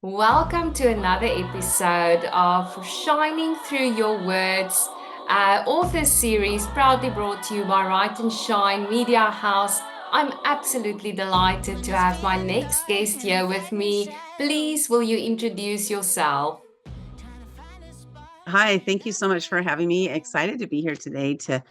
Welcome to another episode of Shining Through Your Words, author series proudly brought to you by Write and Shine Media House. I'm absolutely delighted to have my next guest here with me. Please, will you introduce yourself? Hi, thank you so much for having me. Excited to be here today to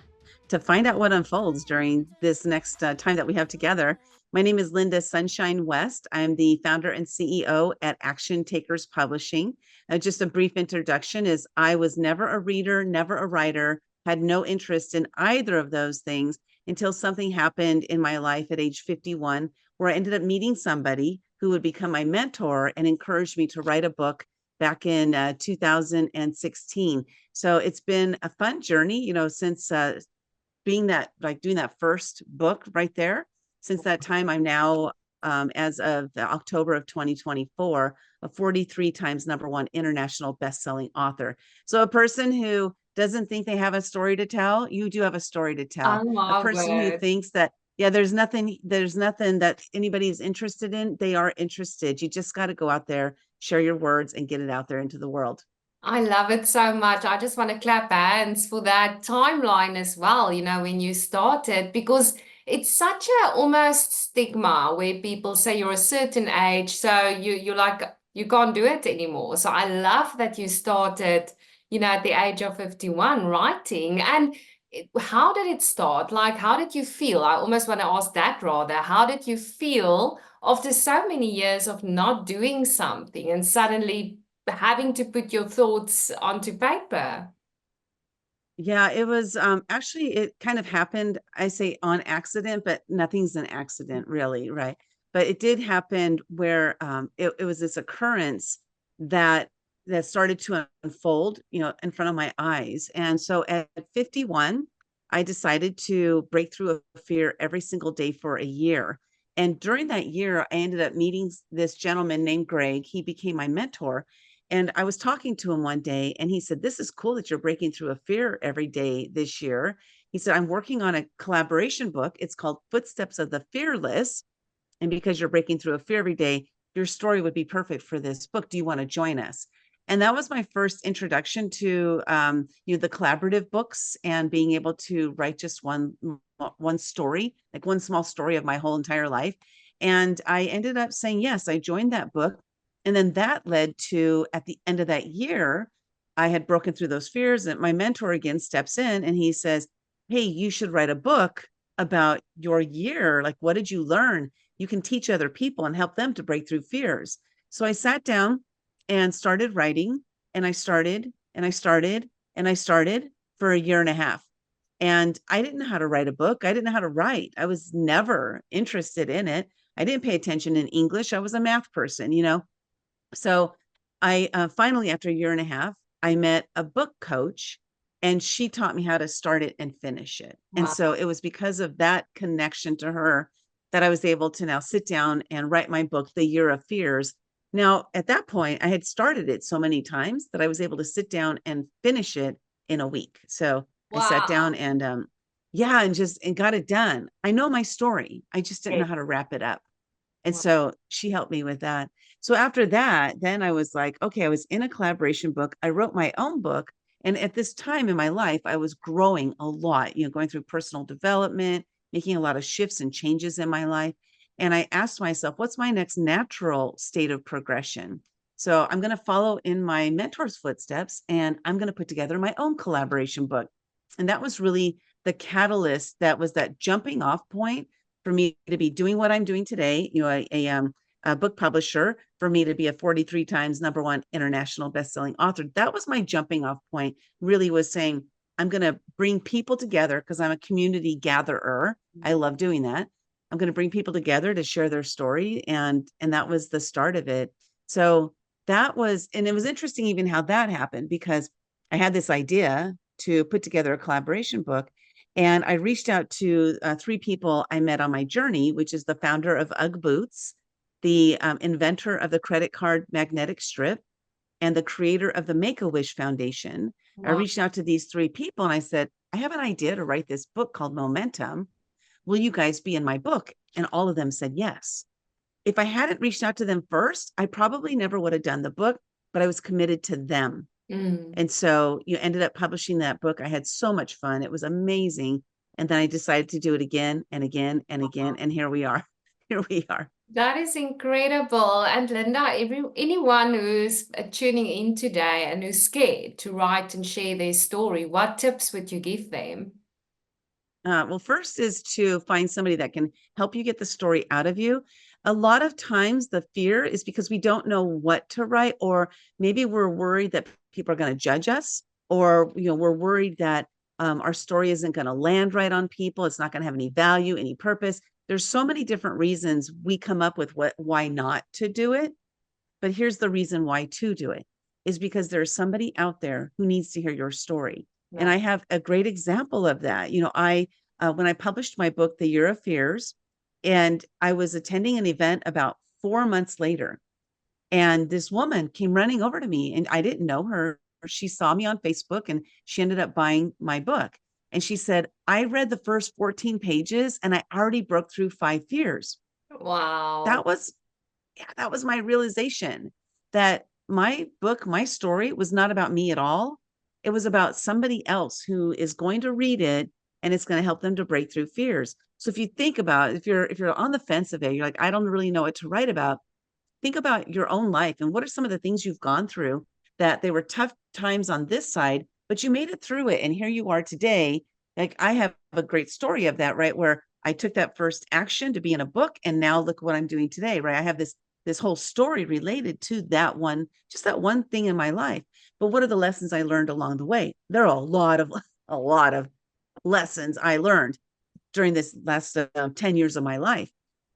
find out what unfolds during this next time that we have together. My name is Lynda Sunshine West. I'm the founder and CEO at Action Takers Publishing. Just a brief introduction is I was never a reader, never a writer, had no interest in either of those things until something happened in my life at age 51, where I ended up meeting somebody who would become my mentor and encouraged me to write a book back in 2016. So it's been a fun journey, since being that like doing that first book right there. Since that time, I'm now, as of the October of 2024, a 43 times number one international best-selling author. So a person who doesn't think they have a story to tell, you do have a story to tell. Oh A my person who word. thinks that, yeah, there's nothing that anybody is interested in, they are interested. You just got to go out there, share your words, and get it out there into the world. I love it so much. I just want to clap hands for that timeline as well, when you started, because it's such a almost stigma where people say you're a certain age, so you're like you can't do it anymore. So I love that you started, at the age of 51 writing. And how did it start? Like, how did you feel? I almost want to ask that rather. How did you feel after so many years of not doing something and suddenly having to put your thoughts onto paper? Yeah, it was actually it kind of happened, I say on accident, but nothing's an accident really, right? But it did happen where it was this occurrence that started to unfold, in front of my eyes. And so at 51, I decided to break through a fear every single day for a year. And during that year, I ended up meeting this gentleman named Greg. He became my mentor, and I was talking to him one day, and he said, "This is cool that you're breaking through a fear every day this year." He said, "I'm working on a collaboration book. It's called Footsteps of the Fearless. And because you're breaking through a fear every day, your story would be perfect for this book. Do you want to join us?" And that was my first introduction to, the collaborative books and being able to write just one story, like one small story of my whole entire life. And I ended up saying yes. I joined that book, and then that led to, at the end of that year, I had broken through those fears, and my mentor again steps in and he says, "Hey, you should write a book about your year. Like, what did you learn? You can teach other people and help them to break through fears." So I sat down and started writing, and I started and I started and I started for a year and a half. And I didn't know how to write a book. I didn't know how to write. I was never interested in it. I didn't pay attention in English. I was a math person. So I finally, after a year and a half, I met a book coach, and she taught me how to start it and finish it. And Wow. so it was because of that connection to her that I was able to now sit down and write my book, The Year of Fears. Now, at that point, I had started it so many times that I was able to sit down and finish it in a week. So I sat down Wow. and yeah, and got it done. I know my story. I just didn't Yes. know how to wrap it up. And Wow. so she helped me with that. So after that, then I was like, okay, I was in a collaboration book. I wrote my own book. And at this time in my life, I was growing a lot, going through personal development, making a lot of shifts and changes in my life. And I asked myself, what's my next natural state of progression? So I'm going to follow in my mentor's footsteps, and I'm going to put together my own collaboration book. And that was really the catalyst, that was that jumping off point for me to be doing what I'm doing today, a book publisher, for me to be a 43 times number one international best-selling author. That was my jumping off point, really was saying, I'm going to bring people together because I'm a community gatherer. I love doing that. I'm going to bring people together to share their story. And that was the start of it. So that was, and it was interesting even how that happened, because I had this idea to put together a collaboration book, and I reached out to three people I met on my journey, which is the founder of UGG Boots, the inventor of the credit card magnetic strip, and the creator of the Make-A-Wish Foundation. I Wow. reached out to these three people and I said, I have an idea to write this book called Momentum. Will you guys be in my book? And all of them said yes. if I hadn't reached out to them first, I probably never would have done the book, but I was committed to them. Mm. And so you ended up publishing that book. I had so much fun. It was amazing. And then I decided to do it again and again and again. And here we are. Here we are. That is incredible. And Lynda, anyone who's tuning in today and who's scared to write and share their story, what tips would you give them? Well, first is to find somebody that can help you get the story out of you. A lot of times, the fear is because we don't know what to write, or maybe we're worried that people are going to judge us, or we're worried that our story isn't going to land right on people. It's not going to have any value, any purpose. There's so many different reasons we come up with why not to do it. But here's the reason why to do it is because there's somebody out there who needs to hear your story. And Yeah. I have a great example of that. I when I published my book, The Year of Fears, and I was attending an event about 4 months later, and this woman came running over to me, and I didn't know her. She saw me on Facebook, and she ended up buying my book. And she said, I read the first 14 pages and I already broke through 5 fears. Wow. That was that was my realization that my book, my story was not about me at all. It was about somebody else who is going to read it and it's going to help them to break through fears. So if you think about if you're on the fence of it, you're like, I don't really know what to write about. Think about your own life and what are some of the things you've gone through that they were tough times on this side, but you made it through it. And here you are today. Like I have a great story of that, right? Where I took that first action to be in a book. And now look what I'm doing today, right? I have this whole story related to that one, just that one thing in my life. But what are the lessons I learned along the way? There are a lot of lessons I learned during this last 10 years of my life.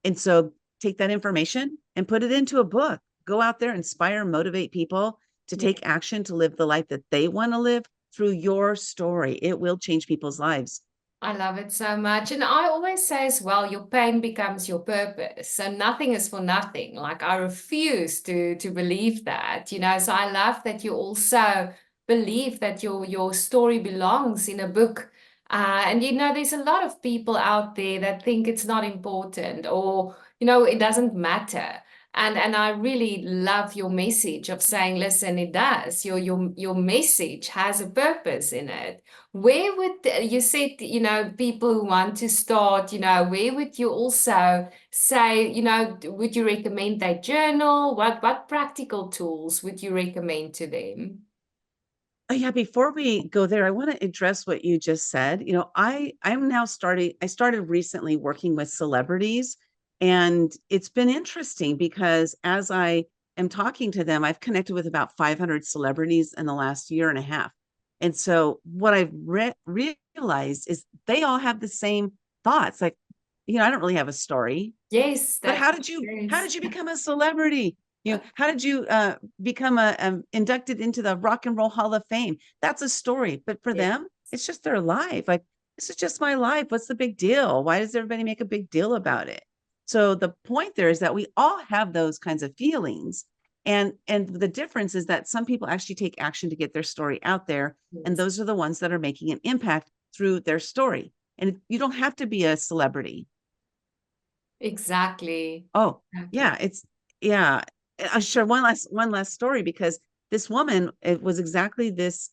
And so take that information and put it into a book. Go out there, inspire, motivate people to Yeah. take action to live the life that they want to live through your story. It will change people's lives. I love it so much. And I always say as well, your pain becomes your purpose. So nothing is for nothing. Like I refuse to believe that, So I love that you also believe that your story belongs in a book. And there's a lot of people out there that think it's not important or, it doesn't matter. And I really love your message of saying, listen, it does. Your message has a purpose in it. Where would you said, people who want to start, where would you also say, would you recommend they journal? What practical tools would you recommend to them? Oh, yeah, before we go there, I want to address what you just said. I started recently working with celebrities, and it's been interesting because as I am talking to them, I've connected with about 500 celebrities in the last year and a half. And so what I've realized is they all have the same thoughts. Like, I don't really have a story, Yes, but that's how experience. did you become a celebrity? How did you become inducted into the Rock and Roll Hall of Fame? That's a story, but for Yes. them, it's just their life. Like, this is just my life. What's the big deal? Why does everybody make a big deal about it? So the point there is that we all have those kinds of feelings, and the difference is that some people actually take action to get their story out there, and Yes. those are the ones that are making an impact through their story. And you don't have to be a celebrity. Exactly. Oh, Exactly. yeah, yeah. I'll share one last story because this woman, it was exactly this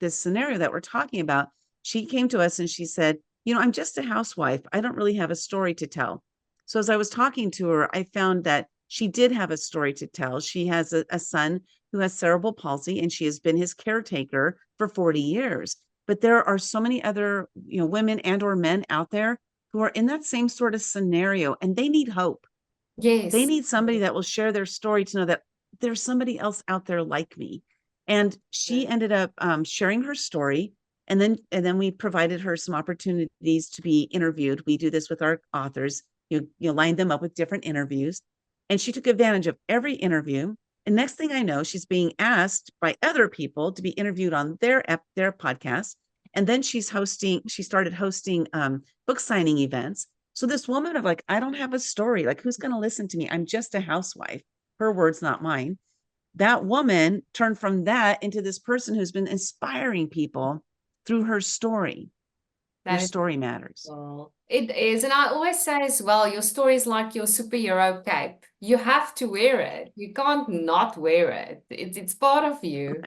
scenario that we're talking about. She came to us and she said, I'm just a housewife. I don't really have a story to tell. So as I was talking to her, I found that she did have a story to tell. She has a son who has cerebral palsy, and she has been his caretaker for 40 years. But there are so many other, women and or men out there who are in that same sort of scenario, and they need hope. They Yes. need somebody that will share their story to know that there's somebody else out there like me. And she ended up sharing her story. And then we provided her some opportunities to be interviewed. We do this with our authors. You line them up with different interviews. And she took advantage of every interview. And next thing I know, she's being asked by other people to be interviewed on their podcast. And then she started hosting book signing events. So this woman of like, I don't have a story. Like, who's going to listen to me? I'm just a housewife. Her words, not mine. That woman turned from that into this person who's been inspiring people through her story. Your That is story matters. well, it is. And I always say as well, your story is like your superhero cape. You have to wear it. You can't not wear it. It's part of you.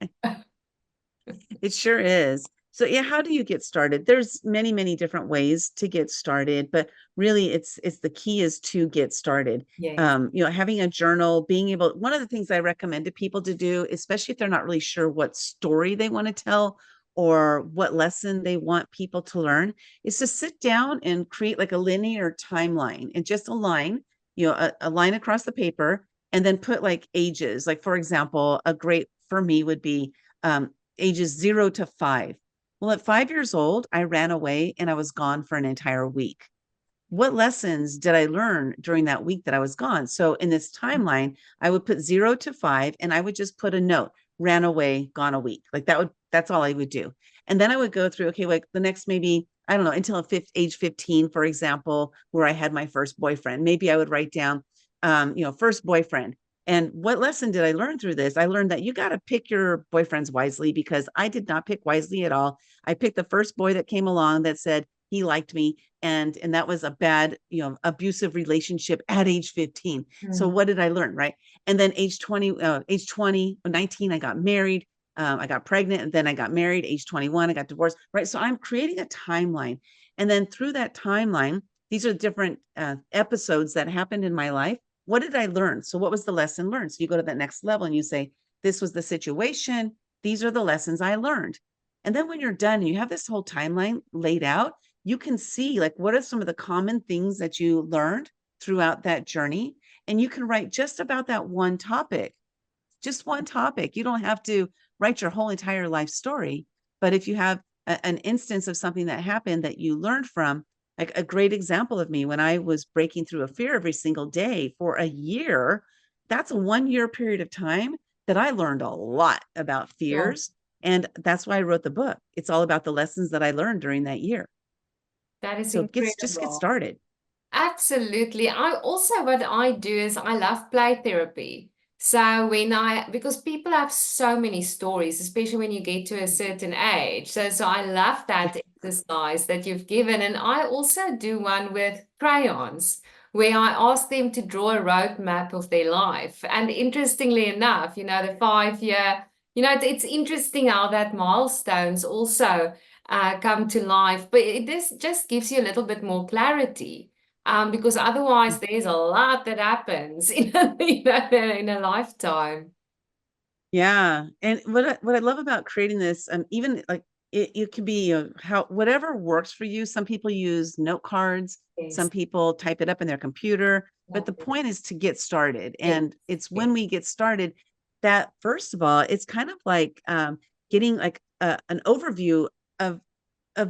It sure is. So yeah, how do you get started? There's many, many different ways to get started, but really it's the key is to get started. Yes. Having a journal, being able, one of the things I recommend to people to do, especially if they're not really sure what story they want to tell or what lesson they want people to learn, is to sit down and create like a linear timeline and just a line, a line across the paper, and then put like ages. Like for example, a great for me would be ages 0 to 5. Well, at 5 years old, I ran away and I was gone for an entire week. What lessons did I learn during that week that I was gone? So in this timeline, I would put 0 to 5 and I would just put a note, ran away, gone a week. Like that's all I would do. And then I would go through, okay, like the next maybe, I don't know, until age 15, for example, where I had my first boyfriend. Maybe I would write down, first boyfriend. And what lesson did I learn through this? I learned that you got to pick your boyfriends wisely because I did not pick wisely at all. I picked the first boy that came along that said he liked me, and that was a bad, abusive relationship at age 15. So Mm. what did I learn, right? And then age 20, 19, I got married. I got pregnant and then I got married. Age 21, I got divorced, right? So I'm creating a timeline. And then through that timeline, these are different episodes that happened in my life. What did I learn? So what was the lesson learned? So you go to that next level and you say, this was the situation. These are the lessons I learned. And then when you're done and you have this whole timeline laid out, you can see like what are some of the common things that you learned throughout that journey. And you can write just about that one topic, just one topic. You don't have to write your whole entire life story. But if you have an instance of something that happened that you learned from, like a great example of me when I was breaking through a fear every single day for a year, that's a 1 year period of time that I learned a lot about Sure. fears. And that's why I wrote the book. It's all about the lessons that I learned during that year. That is So just get incredible. started. Absolutely. I also, what I do is I love play therapy. So because people have so many stories, especially when you get to a certain age. So I love that exercise that you've given. And I also do one with crayons where I ask them to draw a roadmap of their life. And interestingly enough, the 5 year, it's interesting how that milestones also come to life, but this just gives you a little bit more clarity. Because otherwise there's a lot that happens in a lifetime. Yeah. And what I love about creating this, even like it can be how whatever works for you. Some people use note cards, some Yes, people type it up in their computer, but the lovely. point is to get started. Yes, And it's yes, when we get started that first of all, it's kind of like getting like an overview of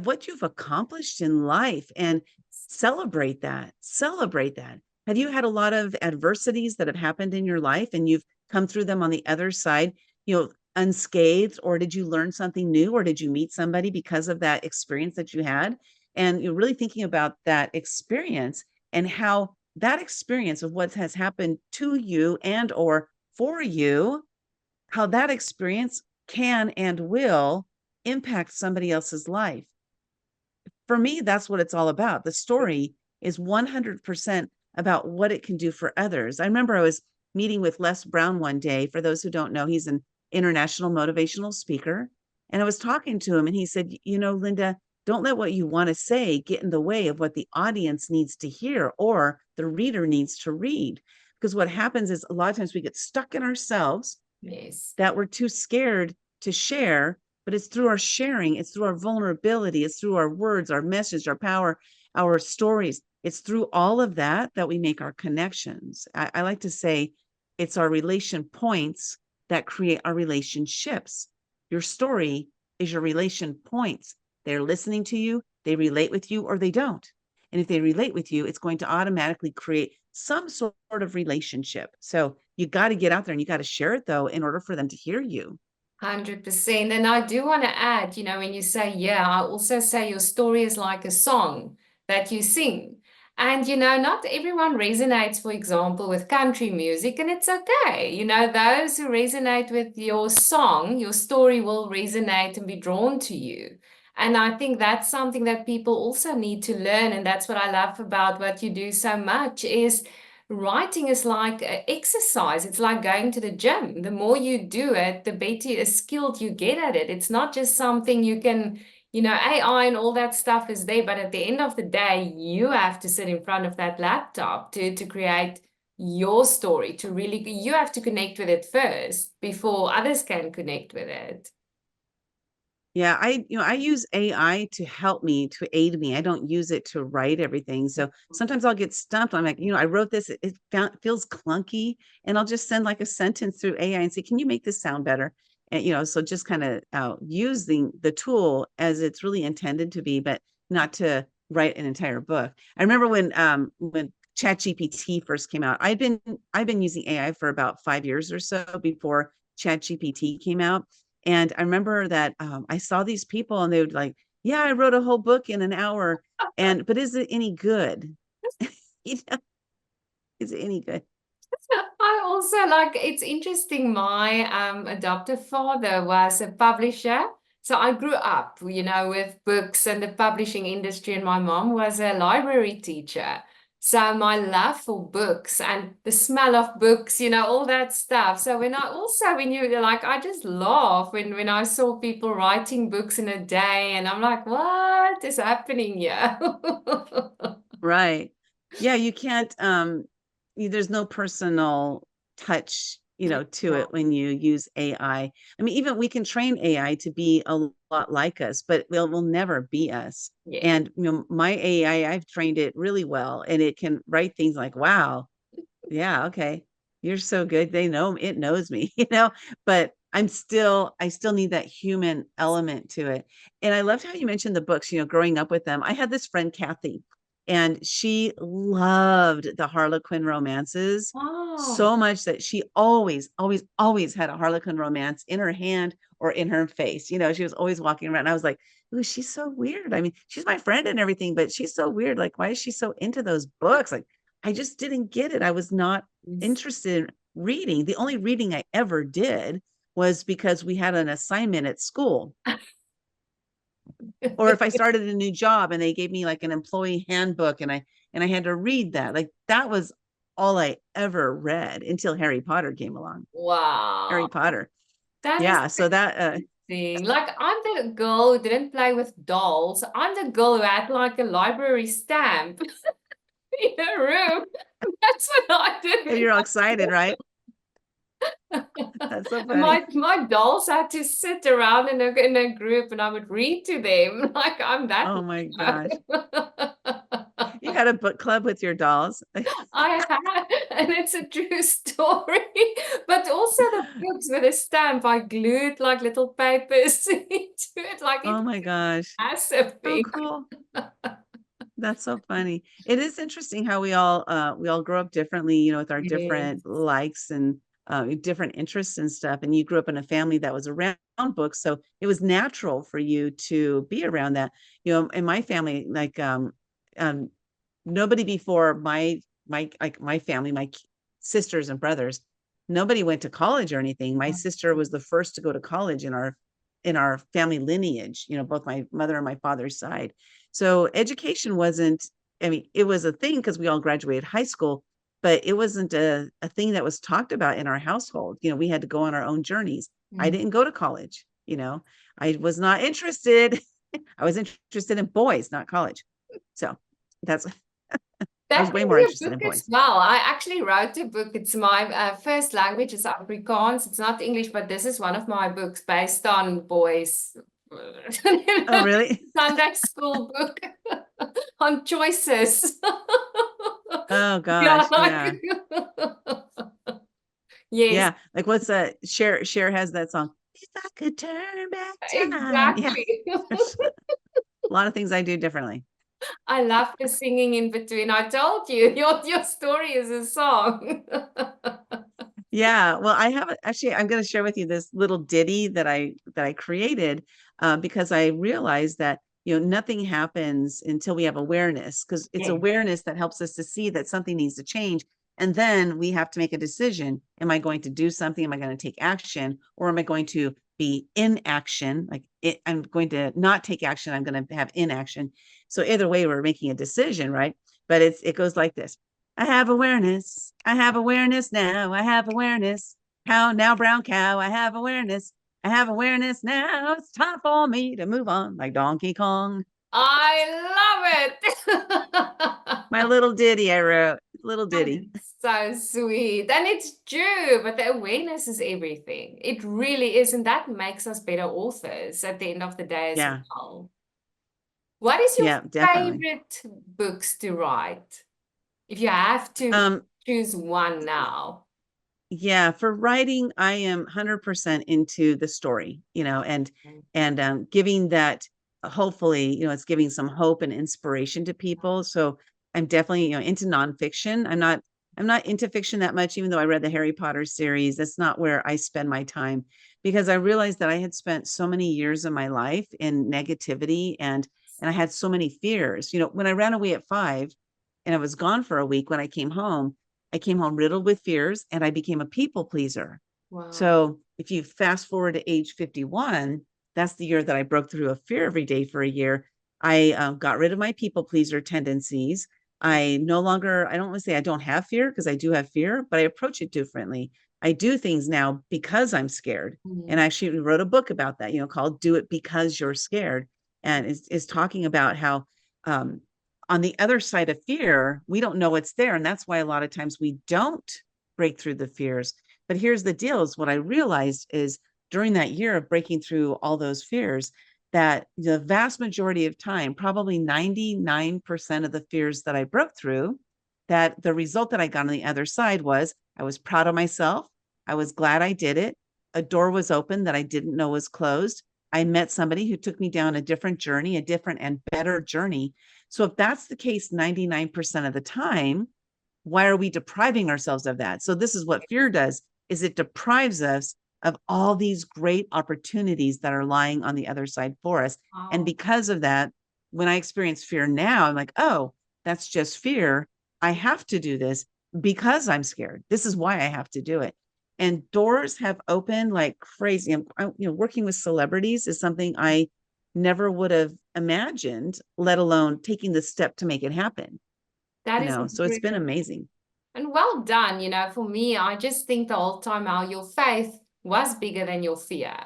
what you've accomplished in life and celebrate that. Have you had a lot of adversities that have happened in your life and you've come through them on the other side, unscathed, or did you learn something new, or did you meet somebody because of that experience that you had? And you're really thinking about that experience and how that experience of what has happened to you and or for you, how that experience can and will impact somebody else's life. For me, that's what it's all about. The story is 100% about what it can do for others. I remember I was meeting with Les Brown one day. For those who don't know, he's an international motivational speaker. And I was talking to him, and he said, Lynda, don't let what you want to say get in the way of what the audience needs to hear or the reader needs to read. Because what happens is a lot of times we get stuck in ourselves yes. that we're too scared to share, but it's through our sharing, it's through our vulnerability, it's through our words, our message, our power, our stories. It's through all of that that we make our connections. I like to say it's our relation points that create our relationships. Your story is your relation points. They're listening to you, they relate with you, or they don't. And if they relate with you, it's going to automatically create some sort of relationship. So you got to get out there and you got to share it though, in order for them to hear you. 100%. And I do want to add, when you say, yeah, I also say your story is like a song that you sing. And, not everyone resonates, for example, with country music, and it's okay. Those who resonate with your song, your story will resonate and be drawn to you. And I think that's something that people also need to learn. And that's what I love about what you do so much is writing is like a exercise. It's like going to the gym. The more you do it, the better skilled you get at it. It's not just something you can, AI and all that stuff is there, but at the end of the day, you have to sit in front of that laptop to create your story, to really, you have to connect with it first before others can connect with it. Yeah, I use AI to help me, to aid me. I don't use it to write everything. So sometimes I'll get stumped. I'm like, I wrote this, feels clunky, and I'll just send like a sentence through AI and say, can you make this sound better? And so just kind of using the tool as it's really intended to be, but not to write an entire book. I remember when ChatGPT first came out, I've been using AI for about 5 years or so before ChatGPT came out. And I remember that I saw these people and they would like, yeah, I wrote a whole book in an hour. But is it any good? You know, is it any good? I also like it's interesting. My adoptive father was a publisher. So I grew up, with books and the publishing industry, and my mom was a library teacher. So my love for books and the smell of books, all that stuff. So when you like, I just laugh when I saw people writing books in a day, and I'm like, what is happening here? Right. Yeah, you can't there's no personal touch, to it when you use AI. I mean, even we can train AI to be a lot like us, but will never be us. Yeah. And my AI, I've trained it really well, and it can write things like, wow, yeah, okay, you're so good. It knows me, but I still need that human element to it. And I loved how you mentioned the books, growing up with them. I had this friend, Kathy, and she loved the Harlequin romances Oh. so much that she always, always, always had a Harlequin romance in her hand or in her face. She was always walking around. I was like, ooh, she's so weird. I mean, she's my friend and everything, but she's so weird. Like, why is she so into those books? Like, I just didn't get it. I was not interested in reading. The only reading I ever did was because we had an assignment at school. Or if I started a new job and they gave me like an employee handbook and I had to read that. Like that was all I ever read until Harry Potter came along. Wow. Harry Potter. That is Yeah, so that interesting. Like, I'm the girl who didn't play with dolls. I'm the girl who had like a library stamp in her room. That's what I did. you're all excited, right? That's so My funny. my dolls had to sit around in a group and I would read to them. Like I'm that. Oh my gosh. You had a book club with your dolls. I had, and it's a true story. But also the books with a stamp, I glued like little papers into it, like Oh it's my gosh. massive How thing. cool. That's so funny. It is interesting how we all grow up differently, with our Yes. different likes and different interests and stuff. And you grew up in a family that was around books, so it was natural for you to be around that. In my family, like um, nobody before my family, sisters and brothers, nobody went to college or anything. My sister was the first to go to college in our family lineage, both my mother and my father's side. So education wasn't, I mean, it was a thing because we all graduated high school, but it wasn't a thing that was talked about in our household. We had to go on our own journeys. I Mm. didn't go to college. I was not interested. I was interested in boys, not college. So that's I That was way can more be a interested in book as boys. well. I actually wrote a book. It's my first language is Afrikaans. It's not English, but this is one of my books based on boys. Oh, really? Sunday school book on choices. Oh Yeah, gosh, like yeah. yes, Yeah. Like what's that? Cher has that song. If I could turn back time. Yeah. exactly. There's a lot of things I do differently. I love the singing in between. I told you, your story is a song. Yeah. Well, actually, I'm going to share with you this little ditty that I created because I realized that nothing happens until we have awareness, because it's Yeah. awareness that helps us to see that something needs to change. And then we have to make a decision. Am I going to do something? Am I going to take action? Or am I going to be inaction, like I'm going to not take action, I'm going to have inaction. So either way, we're making a decision, right? But it goes like this. I have awareness. I have awareness now. I have awareness. Cow now, brown cow. I have awareness. I have awareness now. It's time for me to move on like Donkey Kong. I love My it. little ditty I wrote. Little ditty. It's so sweet. And it's true, but the awareness is everything. It really is. And that makes us better authors at the end of the day as Yeah. well. What is your Yeah, definitely. favorite books to write? If you have to Um, choose one now. yeah, for writing, I am 100% into the story, and giving that, hopefully, it's giving some hope and inspiration to people. So I'm definitely, into nonfiction. I'm not into fiction that much, even though I read the Harry Potter series. That's not where I spend my time, because I realized that I had spent so many years of my life in negativity, and I had so many fears. When I ran away at 5 and I was gone for a week, when I came home riddled with fears, and I became a people pleaser. Wow. So if you fast forward to age 51, that's the year that I broke through a fear every day for a year. I got rid of my people pleaser tendencies. I no longer, I don't want to say I don't have fear, because I do have fear, but I approach it differently. I do things now because I'm scared. And Mm. I actually wrote a book about that, called Do It Because You're Scared. And is talking about how, um, on the other side of fear, we don't know what's there. And that's why a lot of times we don't break through the fears. But here's the deal, is what I realized is, during that year of breaking through all those fears, that the vast majority of time, probably 99% of the fears that I broke through, that the result that I got on the other side was I was proud of myself. I was glad I did it. A door was open that I didn't know was closed. I met somebody who took me down a different journey, a different and better journey. So if that's the case 99% of the time, why are we depriving ourselves of that? So this is what fear does, is it deprives us of all these great opportunities that are lying on the other side for us. And Wow. because of that, when I experience fear now, I'm like, oh, that's just fear. I have to do this because I'm scared. This is why I have to do it. And doors have opened like crazy. Working with celebrities is something I never would have imagined, let alone taking the step to make it happen. That is So it's been incredible. amazing. And well done. For me, I just think the whole time how your faith was bigger than your fear.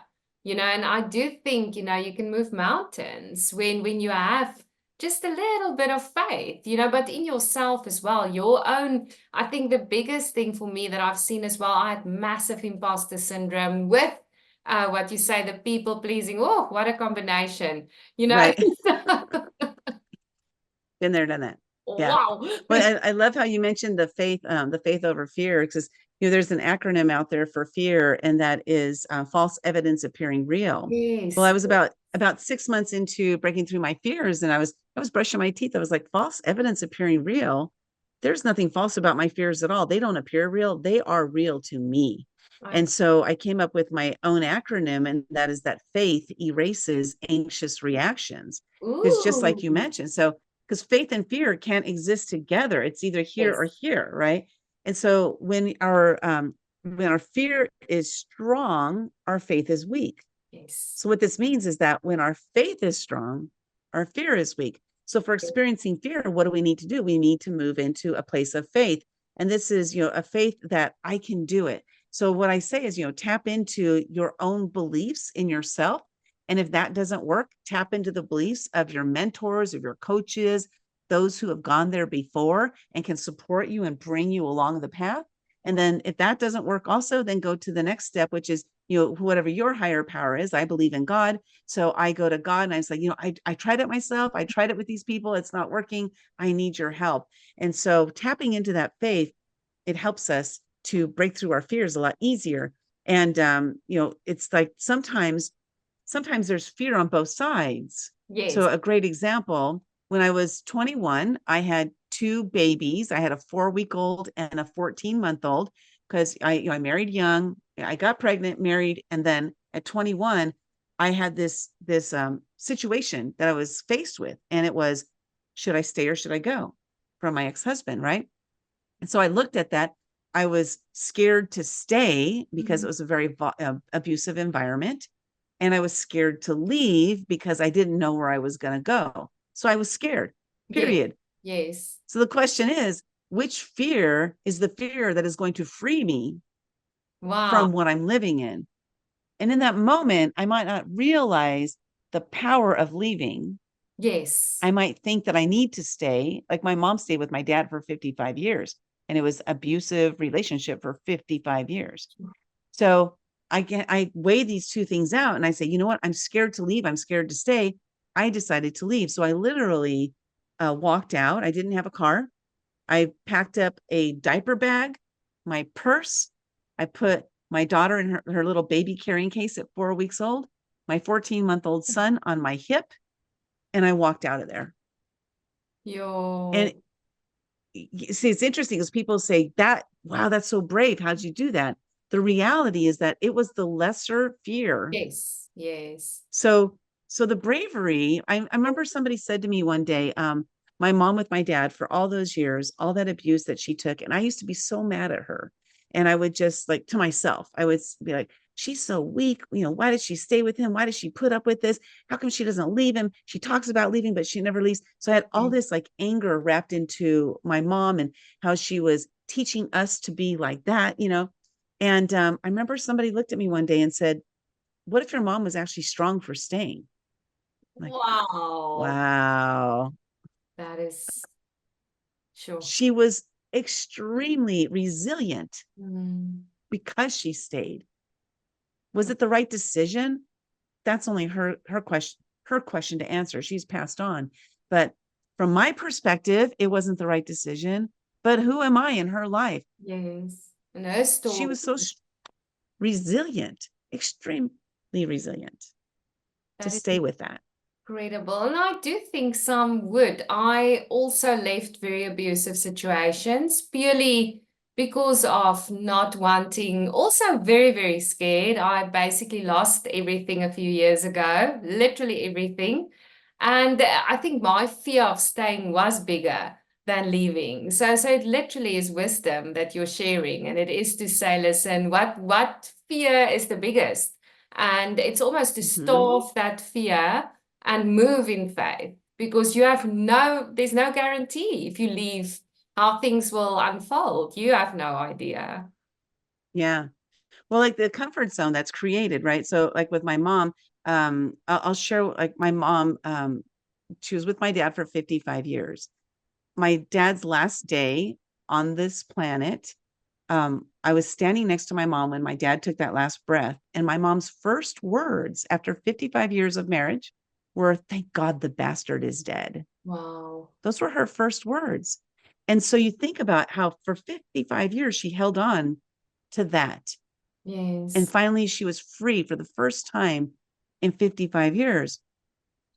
And I do think, you can move mountains when you have just a little bit of faith, but in yourself as well, your own. I think the biggest thing for me that I've seen as well, I had massive imposter syndrome with what you say, the people pleasing. Oh, what a combination, you know. Right. Been there, done that. Yeah. Wow. Well, I love how you mentioned the faith over fear, because there's an acronym out there for fear, and that is false evidence appearing real. Well, I Yes. was about 6 months into breaking through my fears, and I was brushing my teeth. I was like, false evidence appearing real. There's nothing false about my fears at all. They don't appear real. They are real to me. I, And so I came up with my own acronym, and that is that faith erases anxious reactions. Because just like you ooh. mentioned, so because faith and fear can't exist together. It's either here or Yes. here, right? And so when our fear is strong, our faith is weak. Yes. So what this means is that when our faith is strong, our fear is weak. So for experiencing fear, what do we need to do? We need to move into a place of faith. And this is, a faith that I can do it. So what I say is, tap into your own beliefs in yourself. And if that doesn't work, tap into the beliefs of your mentors, of your coaches, those who have gone there before and can support you and bring you along the path. And then if that doesn't work also, then go to the next step, which is, whatever your higher power is. I believe in God. So I go to God and I was like, I tried it myself. I tried it with these people. It's not working. I need your help. And so tapping into that faith, it helps us to break through our fears a lot easier. And, it's like sometimes there's fear on both sides. So Yes. a great example, when I was 21, I had two babies. I had a 4-week-old and a 14-month-old, because I married young. I got pregnant, married, and then at 21, I had this situation that I was faced with, and it was, should I stay or should I go, from my ex-husband, right? And so I looked at that. I was scared to stay because it Mhm. was a very abusive environment. and I was scared to leave because I didn't know where I was going to go. So I was scared, Yes. period. Yes. So the question is, which fear is the fear that is going to free me Wow. from what I'm living in? And in that moment, I might not realize the power of leaving. Yes. I might think that I need to stay. Like my mom stayed with my dad for 55 years, and it was abusive relationship for 55 years. So I weigh these two things out and I say, you know what? I'm scared to leave. I'm scared to stay. I decided to leave. So I literally walked out. I didn't have a car. I packed up a diaper bag, my purse. I put my daughter in her little baby carrying case at 4 weeks old, my 14-month-old son on my hip, and I walked out of there. And Yo. see, it's interesting because people say that, wow, that's so brave. How'd you do that? The reality is that it was the lesser fear. Yes. Yes. So, so the bravery, I remember somebody said to me one day, my mom with my dad for all those years, all that abuse that she took. And I used to be so mad at her. And I would just like to myself, I would be like, she's so weak. You know, why did she stay with him? Why does she put up with this? How come she doesn't leave him? She talks about leaving, but she never leaves. So I had all this like anger wrapped into my mom and how she was teaching us to be like that, you know. And I remember somebody looked at me one day and said, what if your mom was actually strong for staying? I'm like, Wow. wow. That is sure. She was extremely resilient Mm. because she stayed. Was it the right decision? That's only her question to answer. She's passed on. But from my perspective, it wasn't the right decision. But who am I in her life? Yes. And her She story. was so resilient, extremely resilient to That is stay with that. incredible. And I do think some would. I also left very abusive situations purely because of not wanting, also very, very scared. I basically lost everything a few years ago, literally everything. And I think my fear of staying was bigger than leaving. So it literally is wisdom that you're sharing. And it is to say, listen, what fear is the biggest? And it's almost to Mm-hmm. starve that fear and move in faith because there's no guarantee if you leave how things will unfold. You have no idea. Yeah. Well, like the comfort zone that's created, right? So like with my mom, I'll share like my mom, she was with my dad for 55 years. My dad's last day on this planet, I was standing next to my mom when my dad took that last breath. And my mom's first words after 55 years of marriage were, thank God the bastard is dead. Wow. Those were her first words. And so you think about how for 55 years she held on to that. And Yes. finally, she was free for the first time in 55 years.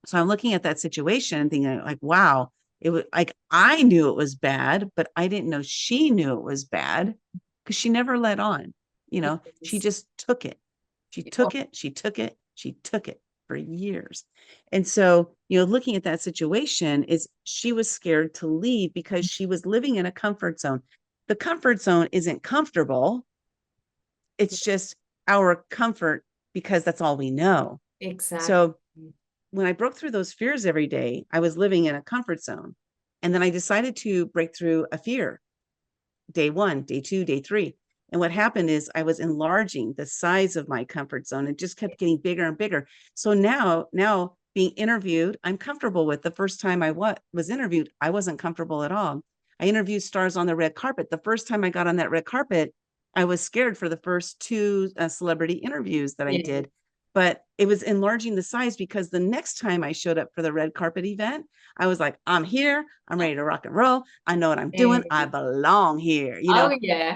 So I'm looking at that situation and thinking, like, wow, it was like I knew it was bad, but I didn't know she knew it was bad because she never let on. You know, she Yes. just took it. She Oh, took it. She took it. She took it for years. And so, looking at that situation is she was scared to leave because she was living in a comfort zone. The comfort zone isn't comfortable. It's just our comfort because that's all we know. exactly. So when I broke through those fears every day, I was living in a comfort zone. And then I decided to break through a fear day one, day two, day three. And what happened is I was enlarging the size of my comfort zone and just kept getting bigger and bigger. So now being interviewed, I'm comfortable with. The first time I was interviewed, I wasn't comfortable at all. I interviewed stars on the red carpet. The first time I got on that red carpet, I was scared for the first two celebrity interviews that I Yeah. did. But it was enlarging the size because the next time I showed up for the red carpet event, I was like, I'm here. I'm ready to rock and roll. I know what I'm doing. I Yeah. belong here, Oh, yeah.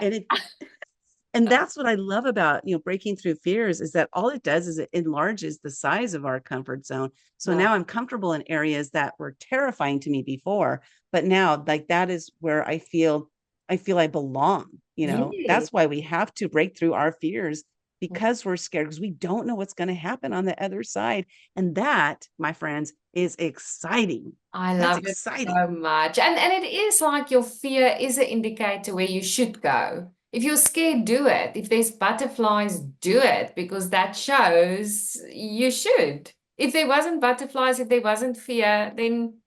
and that's what I love about, breaking through fears is that all it does is it enlarges the size of our comfort zone. So Wow. now I'm comfortable in areas that were terrifying to me before, but now like that is where I feel I belong, Yeah. That's why we have to break through our fears because we're scared because we don't know what's going to happen on the other side. And that, my friends, is exciting. I That's love it exciting. so much. And it is like your fear is an indicator where you should go. If you're scared, do it. If there's butterflies, do it because that shows you should. If there wasn't butterflies, if there wasn't fear, then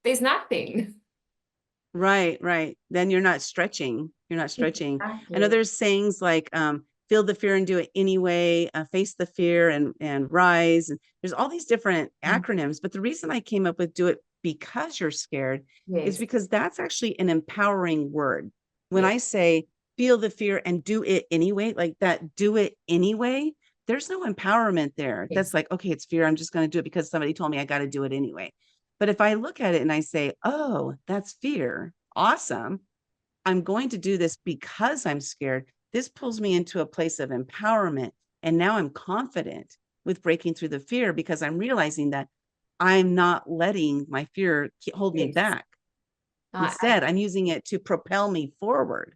there's nothing. Right, right. Then you're not stretching. You're not stretching. I know Exactly. there's sayings like feel the fear and do it anyway, face the fear and rise. And there's all these different Mm. acronyms, but the reason I came up with do it because you're scared is Yes, because that's actually an empowering word. When yes, I say feel the fear and do it anyway, like that do it anyway, there's no empowerment there. That's yes, like, okay, it's fear. I'm just going to do it because somebody told me I got to do it anyway. But if I look at it and I say, oh, that's fear, awesome. I'm going to do this because I'm scared. This pulls me into a place of empowerment. And now I'm confident with breaking through the fear because I'm realizing that I'm not letting my fear hold me yes. back. Instead, I'm using it to propel me forward.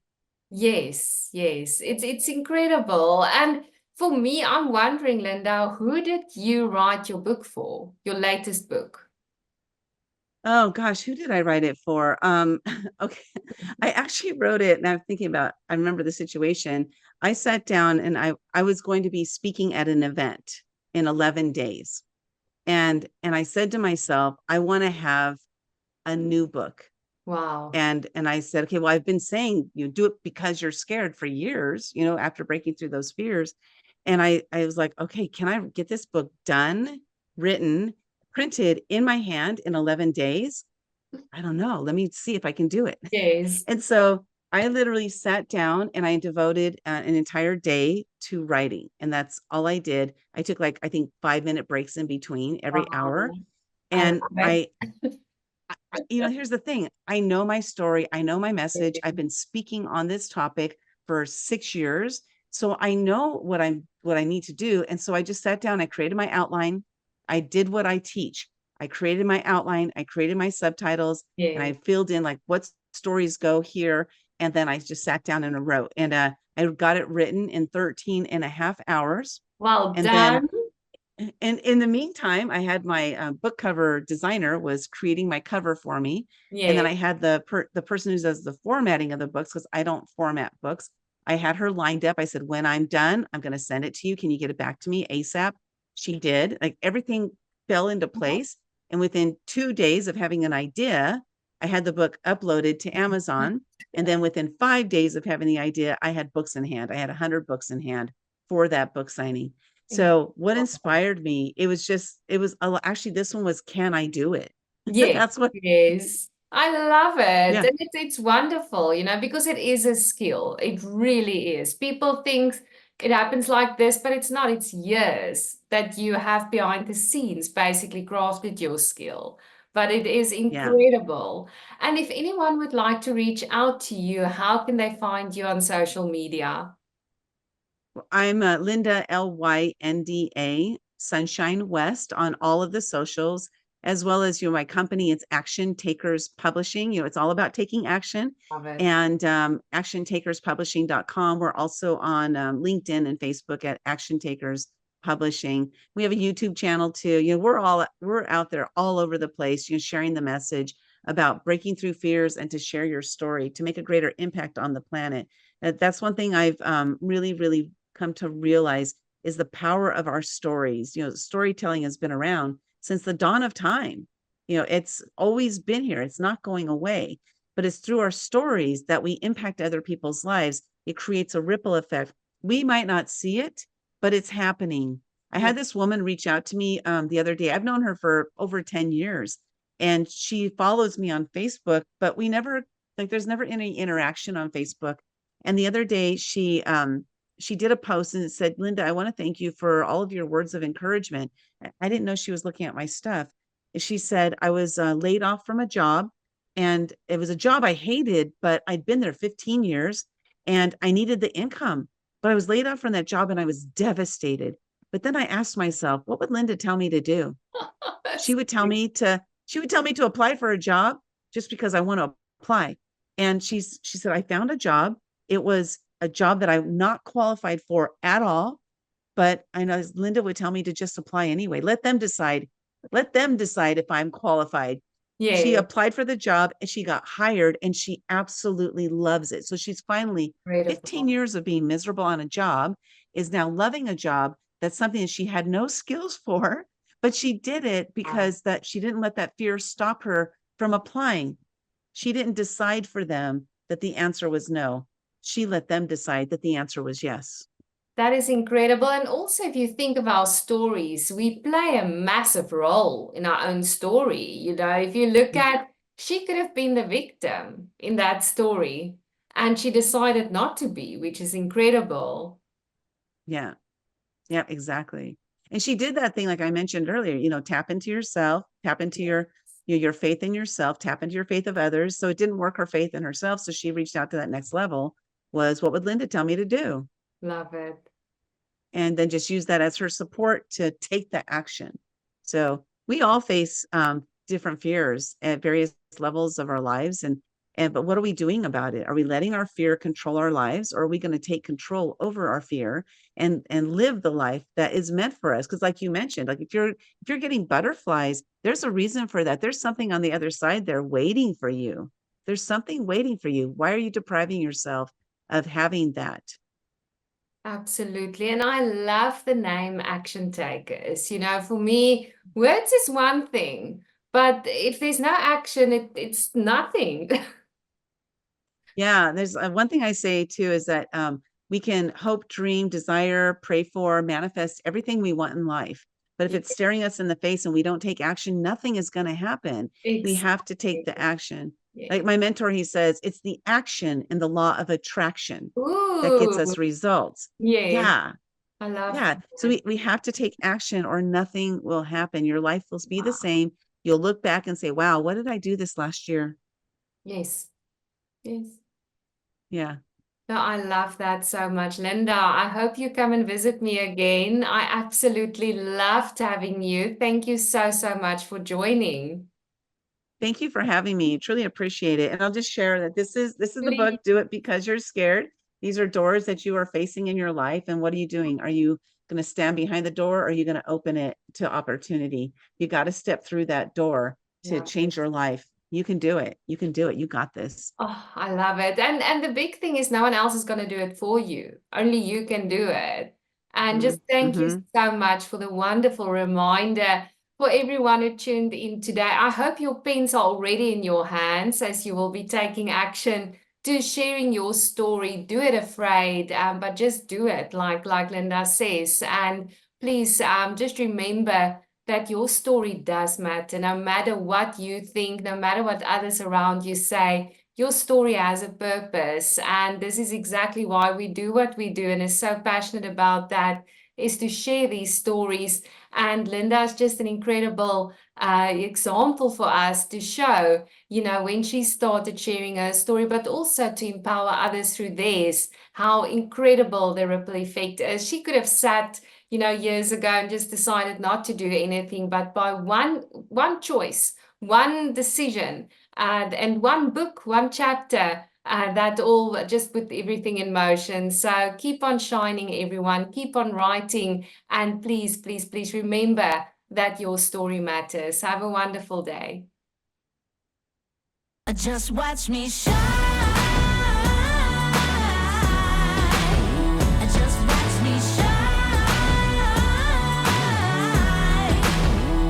Yes, yes. It's incredible. And for me, I'm wondering, Linda, who did you write your book for? Your latest book? Oh gosh, who did I write it for? Okay. I actually wrote it and I'm thinking about, I remember the situation. I sat down and I was going to be speaking at an event in 11 days. And I said to myself, I want to have a new book. Wow. And I said, okay, well, I've been saying you do it because you're scared for years, after breaking through those fears. And I was like, okay, can I get this book done, written, printed in my hand in 11 days? I don't know. Let me see if I can do it. Yes. And so I literally sat down and I devoted an entire day to writing. And that's all I did. I took like, I think 5-minute breaks in between every hour. Wow. I And love here's the thing. I know my story. I know my message. it. I've been speaking on this topic for 6 years. So I know what I need to do. And so I just sat down, I created my outline. I did what I teach. I created my outline, I created my subtitles, and I Yes. filled in like what stories go here. And then I just sat down and wrote. And I got it written in 13 and a half hours. Well And then done. and in the meantime, I had my book cover designer was creating my cover for me, and then Yes. I had the person who does the formatting of the books because I don't format books. I had her lined up. I said, when I'm done, I'm going to send it to you. Can you get it back to me ASAP? She did. Like everything fell into place, and within 2 days of having an idea, I had the book uploaded to Amazon, and then within 5 days of having the idea, I had books in hand. I had 100 books in hand for that book signing. So what inspired me, actually, this one was, can I do it? Yes, That's what, yes. I love it. yeah, And it's wonderful, because it is a skill. It really is. People think it happens like this, but it's not. It's years that you have behind the scenes basically crafted your skill. But it is yeah. incredible. And if anyone would like to reach out to you, how can they find you on social media? I'm Lynda, Lynda Sunshine West on all of the socials, as well as my company. It's Action Takers Publishing. It's all about taking action. Love it. And actiontakerspublishing.com. We're also on LinkedIn and Facebook at Action Takers Publishing. We have a YouTube channel too. We're out there all over the place, sharing the message about breaking through fears and to share your story to make a greater impact on the planet. That's one thing I've really, really come to realize is the power of our stories. Storytelling has been around since the dawn of time. It's always been here. It's not going away, but it's through our stories that we impact other people's lives. It creates a ripple effect. We might not see it, but it's happening. I Yeah. had this woman reach out to me the other day. I've known her for over 10 years and she follows me on Facebook, but there's never any interaction on Facebook. And the other day she did a post and it said, Lynda, I want to thank you for all of your words of encouragement. I didn't know she was looking at my stuff. She said, I was laid off from a job and it was a job I hated, but I'd been there 15 years and I needed the income. But I was laid off from that job and I was devastated. But then I asked myself, what would Lynda tell me to do? That's She would tell me to apply for a job just because I want to apply. And she said, I found a job. It was a job that I'm not qualified for at all. But I know Lynda would tell me to just apply anyway. Let them decide. Let them decide if I'm qualified. She Yeah, applied for the job and she got hired and she absolutely loves it. So she's finally 15 incredible. years of being miserable on a job is now loving a job that's something that she had no skills for, but she did it Wow. because that she didn't let that fear stop her from applying. She didn't decide for them that the answer was no. She let them decide that the answer was yes. That is incredible. And also, if you think of our stories, we play a massive role in our own story. You know, if you look Yeah. at, she could have been the victim in that story, and she decided not to be, which is incredible. Yeah. Yeah, exactly. And she did that thing like I mentioned earlier, tap into yourself, tap into your faith in yourself, tap into your faith of others. So it didn't work her faith in herself. So she reached out to that next level was what would Lynda tell me to do? Love it. And then just use that as her support to take the action. So we all face different fears at various levels of our lives. But what are we doing about it? Are we letting our fear control our lives, or are we going to take control over our fear and live the life that is meant for us? Because like you mentioned, like if you're getting butterflies, there's a reason for that. There's something on the other side there waiting for you. There's something waiting for you. Why are you depriving yourself of having that? Absolutely. And I love the name Action Takers. You know, for me, words is one thing, but if there's no action, it's nothing. Yeah, there's one thing I say too is that we can hope, dream, desire, pray for, manifest everything we want in life. But if Yeah, it's staring us in the face and we don't take action, nothing is going to happen. We have to take exactly. the action. Like Yeah. my mentor, he says, it's the action in the law of attraction that gets Ooh, us results. yes, Yeah, I love yeah. So that. we have to take action or nothing will happen. Your life will be the Wow. same. You'll look back and say, wow, what did I do this last year? Yes, yes. Yeah. No, I love that so much, Lynda. I hope you come and visit me again. I absolutely loved having you. Thank you so, so much for joining. Thank you for having me. Truly appreciate it. And I'll just share that this is the book, Please. Do It Because You're Scared. These are doors that you are facing in your life. And what are you doing? Are you going to stand behind the door or are you going to open it to opportunity? You got to step through that door to Love it. change your life. You can do it. You can do it. You got this. Oh, I love it. And the big thing is no one else is going to do it for you. Only you can do it. And just thank you Mm-hmm. so much for the wonderful reminder for everyone who tuned in today. I hope your pens are already in your hands as you will be taking action to sharing your story. Do it afraid, but just do it, like Lynda says. And please just remember that your story does matter, no matter what you think, no matter what others around you say. Your story has a purpose, and this is exactly why we do what we do and is so passionate about that, is to share these stories. And Lynda is just an incredible example for us to show, you know, when she started sharing her story, but also to empower others through theirs, how incredible the ripple effect is. She could have sat, you know, years ago and just decided not to do anything, but by one choice, one decision, and one book, one chapter, that all just put everything in motion. So keep on shining, everyone. Keep on writing. And please, please, please remember that your story matters. Have a wonderful day. Just watch me shine.